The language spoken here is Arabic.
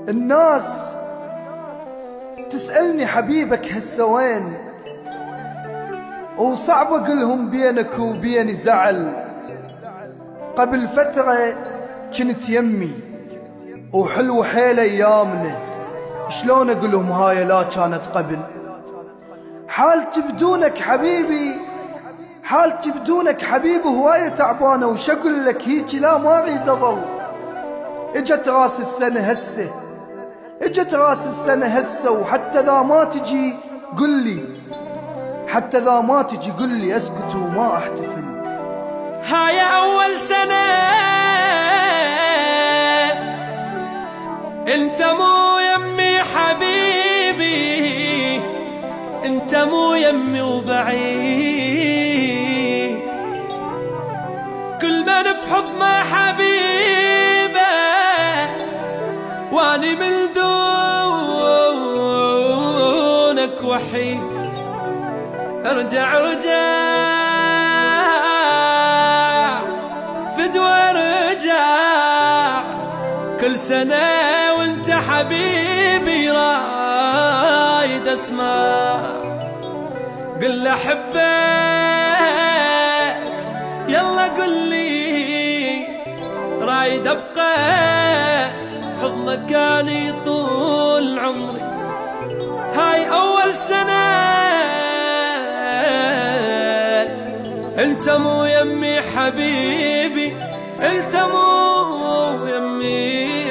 الناس تسألني حبيبك هسه وين، وصعب اقولهم بينك وبيني زعل. قبل فترة كنت يمي وحلو حيل ايامنا، شلون اقولهم هاي لا كانت قبل. حالتي بدونك حبيبي، حالتي بدونك حبيبي هواية تعبانة، وش اقول لك هيجي لا ما اريد اظل. اجت راس السنة هسه، اجت راس السنة هسه، وحتى ذا ما تجي قلي، حتى ذا ما تجي قلي اسكت وما احتفل. هاي اول سنة انت مو يمي حبيبي، انت مو يمي وبعيد. كل من بحضنه حبيبه واني من دونك وحيد. ارجع ارجع فدوى ارجع، كل سنة وانت حبيبي رايد اسمع. قل احبك يلا قل لي، رايد ابقى حضنك اني طول عمري. هاي اول سنة انت مو يمي حبيبي، انت مو يمي.